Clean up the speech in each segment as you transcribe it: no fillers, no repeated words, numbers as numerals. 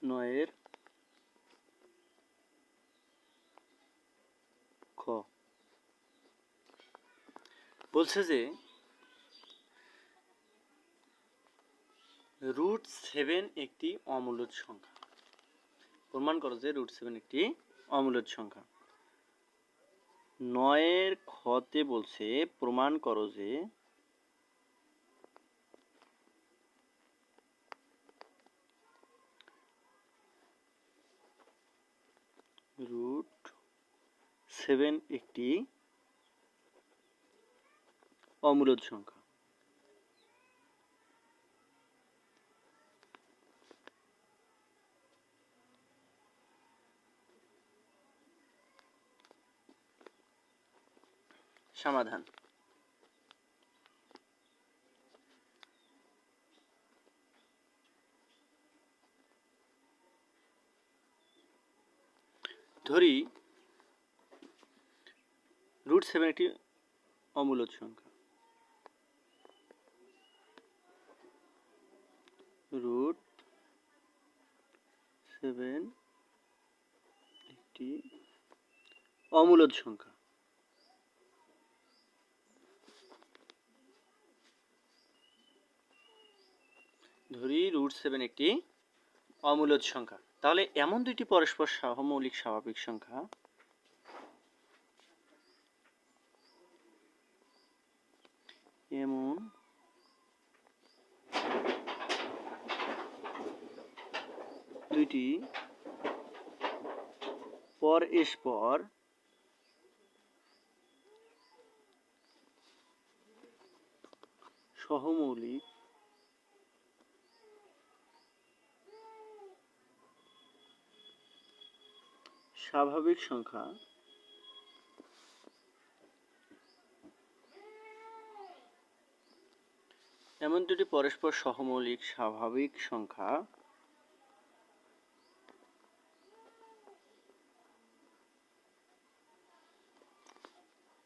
9 খ বলছে যে √7 একটি অমূলদ সংখ্যা। প্রমাণ করো যে √7 একটি অমূলদ সংখ্যা। 9 খতে বলছে প্রমাণ করো যে √7 একটি অমূলদ সংখ্যা। সমাধান। ধরি √7 একটি অমূলদ সংখ্যা। √7 একটি অমূলদ সংখ্যা। ধরি √7 একটি অমূলদ সংখ্যা। তাহলে এমন দুইটি পরস্পর সহমৌলিক স্বাভাবিক সংখ্যা এমন দুইটি পরস্পর সহমৌলিক স্বাভাবিক সংখ্যা এমন দুটি পরস্পর সহমৌলিক স্বাভাবিক সংখ্যা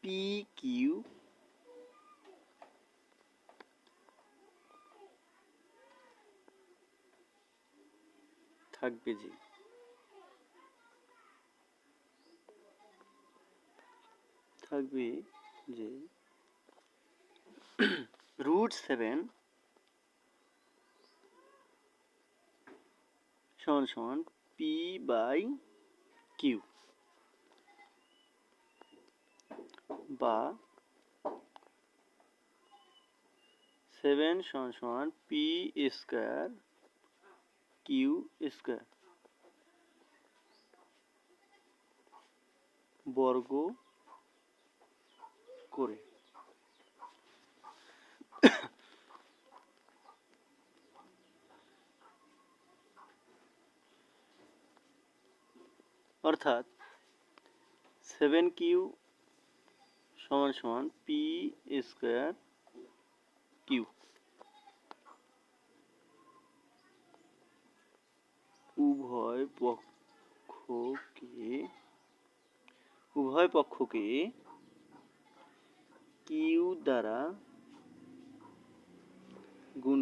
পি কিউ থাকবে যে √7 সমান সমান পি বাই কিউ বা 7 সমান সমান পি স্কয়ার কিউ স্কয়ার বর্গ করে। অর্থাৎ 7q সমান সমান পি স্কয়ার কিউ। উভয় পক্ষকে কিউ দ্বারা গুণ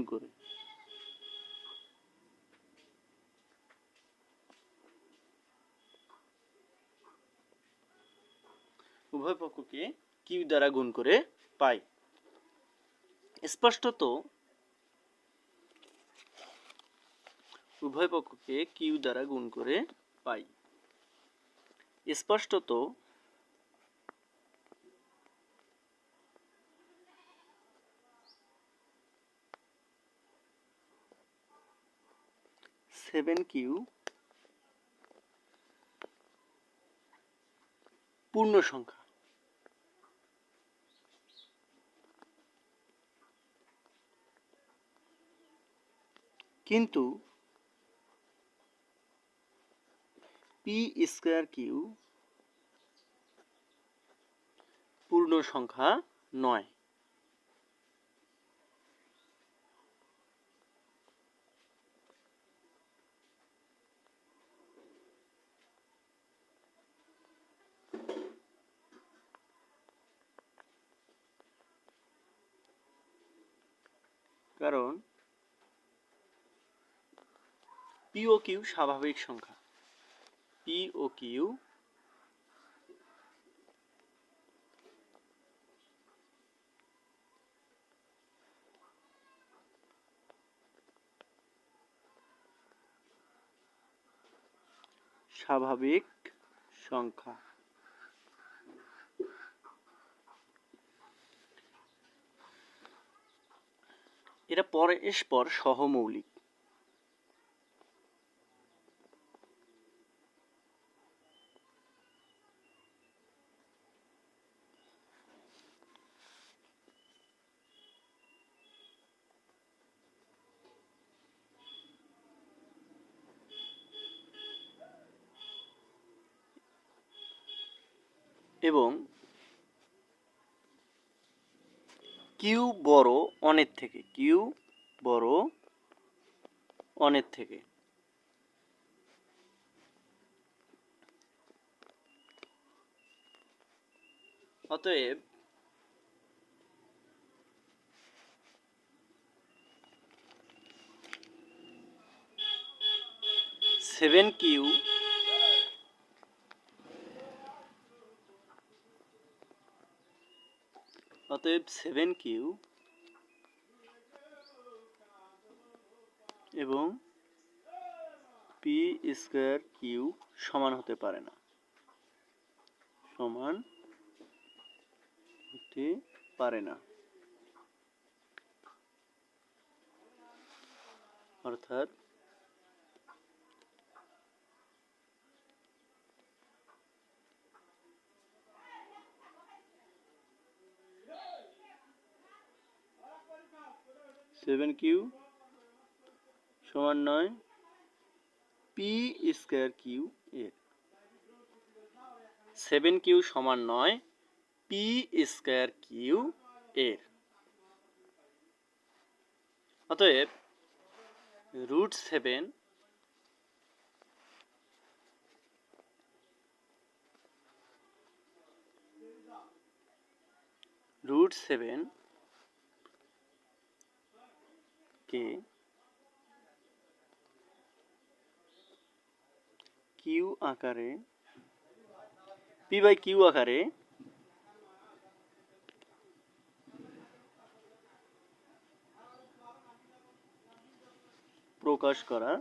করে পাই। স্পষ্টত উভয় পক্ষকে কিউ দ্বারা গুণ করে পাই। স্পষ্টত q পূর্ণ সংখ্যা। কিন্তু পি স্কয়ার কিউ পূর্ণ সংখ্যা নয়। কারণ পি ও কিউ স্বাভাবিক সংখ্যা, পি ও কিউ স্বাভাবিক সংখ্যা। এরা পরস্পর সহমৌলিক। এবং কিউ বড় অনের থেকে, কিউ বড় অনের থেকে। অতএব সেভেন কিউ এবং পি স্কয়ার কিউ সমান হতে পারে না, সমান হতে পারে না। অর্থাৎ সেভেন কিউ সমান নয় পি স্কয়ার কিউ এর, সেভেন কিউ সমান নয় পি স্কয়ার কিউ এর। অতএব রুট সেভেন কে কিউ আকারে, পি বাই কিউ আকারে প্রকাশ করা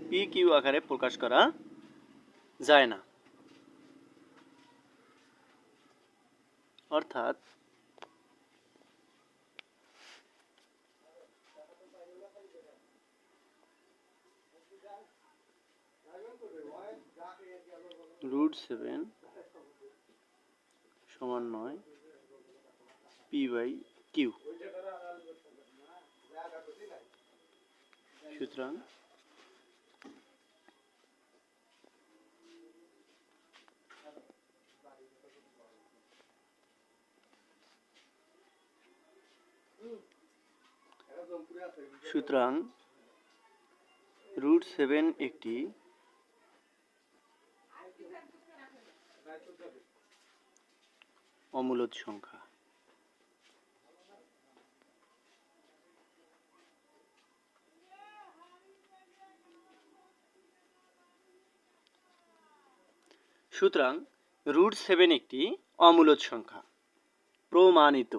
পি কিউ আকারে প্রকাশ করা যায় না। অর্থাৎ রুট সেভেন সমান নয় পি বাই কিউ। সুতরাং রুট সেভেন একটি অমূলদ সংখ্যা। সুতরাং রুট সেভেন একটি অমূলদ সংখ্যা, প্রমাণিত।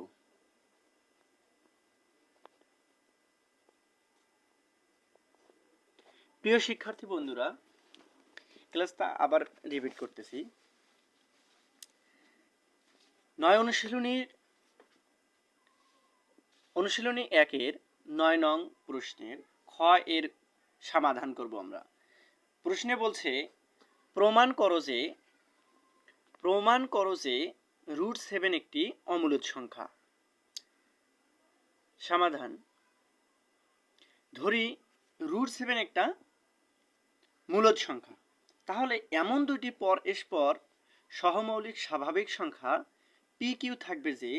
প্রিয় শিক্ষার্থী বন্ধুরা, ক্লাসটা আবার রিপিট করতেছি। 9 অনুশীলনী 1-এর 9 নং প্রশ্নের খ এর সমাধান করব আমরা। প্রশ্নে বলছে প্রমাণ করো যে রুট সেভেন একটি অমূলদ সংখ্যা। সমাধান: ধরি রুট সেভেন একটা মূলদ সংখ্যা, তাহলে এমন দুটি পরস্পর সহমৌলিক স্বাভাবিক সংখ্যা পি কিউ থাকবে যে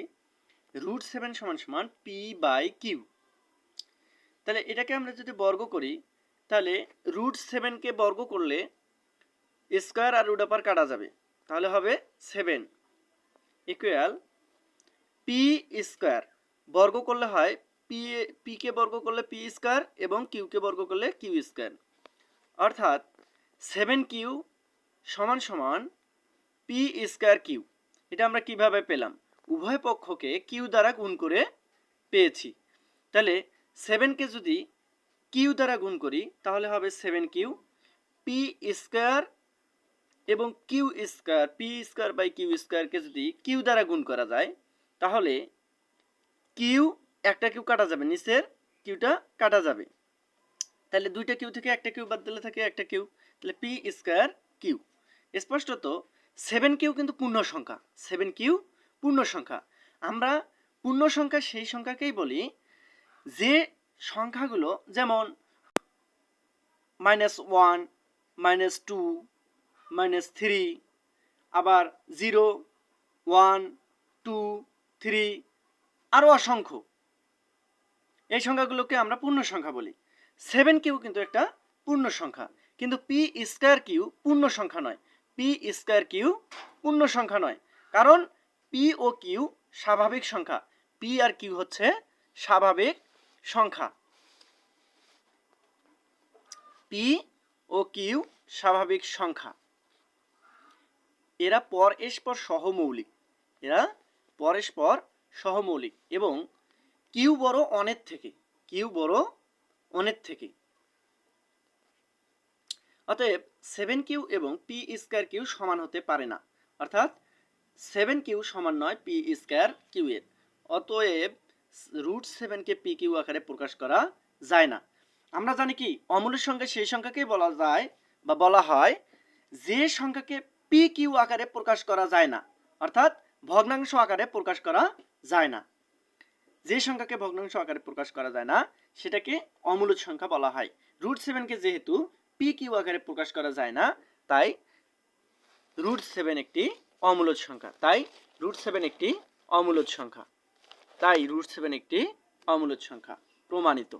রুট সেভেন সমান সমান পি বাই কিউ। তাহলে এটাকে আমরা যদি বর্গ করি, তাহলে রুট সেভেনকে বর্গ করলে স্কয়ার আর রুট আপার কাটা যাবে, তাহলে হবে 7 ইকুয়াল পি স্কোয়ার বর্গ করলে হয় পি কে বর্গ করলে পি স্কোয়ার এবং কিউ কে বর্গ করলে কিউ স্কোয়ার, অর্থাৎ 7q সমান সমান পি স্কোয়ার কিউ। এটা আমরা কিভাবে পেলাম? উভয় পক্ষকে কিউ দ্বারা গুণ করে পেয়েছি। তাহলে 7কে যদি কিউ দ্বারা গুণ করি তাহলে হবে 7q, পি স্কোয়ার এবং q square, p square by q স্কোয়ারকে যদি কিউ দ্বারা গুণ করা যায় তাহলে কিউ, একটা কিউ কাটা যাবে, নিচের কিউটা কাটা যাবে, তাহলে দুইটা কিউ থেকে একটা কিউ বাদ দিলে থাকে একটা কিউ, তাহলে পি স্কোয়ার কিউ। স্পষ্টত 7q কিন্তু পূর্ণ সংখ্যা, 7q পূর্ণ সংখ্যা। আমরা পূর্ণ সংখ্যা সেই সংখ্যাকেই বলি যে সংখ্যাগুলো যেমন -1, -2, -3, আবার 0, 1, 2, 3 আরও অসংখ্য, এই সংখ্যাগুলোকে আমরা পূর্ণ সংখ্যা বলি। 7q কিন্তু একটা পূর্ণ সংখ্যা, কিন্তু পি স্কোয়ার কিউ পূর্ণ সংখ্যা নয়, পি স্কোয়ার কিউ পূর্ণ সংখ্যা নয়, কারণ পি ও কিউ স্বাভাবিক সংখ্যা, পি আর কিউ হচ্ছে স্বাভাবিক সংখ্যা, পি ও কিউ স্বাভাবিক সংখ্যা। এরা পরস্পর সহমৌলিক, এরা পরস্পর সহমৌলিক এবং কিউ বড় অনের থেকে, কিউ বড় অনের থেকে। অতএব 7q এবং পি স্কোয়ার কিউ সমান হতে পারে না, অর্থাৎ 7q সমান নয় পি স্কোয়ার কিউ এর। অতএব √7 কে পি কিউ আকারে প্রকাশ করা যায় না। আমরা জানি কি অমূল্য সংখ্যা সেই সংখ্যাকেই বলা যায় বা বলা হয় যে সংখ্যাকে পি কিউ আকারে প্রকাশ করা যায় না, অর্থাৎ ভগ্নাংশ আকারে প্রকাশ করা যায় না। যে সংখ্যাকে ভগ্নাংশ আকারে প্রকাশ করা যায় না সেটাকে অমূল্য সংখ্যা বলা হয়। √7 কে যেহেতু পি কিউ আকারে প্রকাশ করা যায় না তাই √7 একটি অমূল্য সংখ্যা, তাই √7 একটি অমূল্য সংখ্যা, তাই √7 একটি অমূল্য সংখ্যা প্রমাণিত।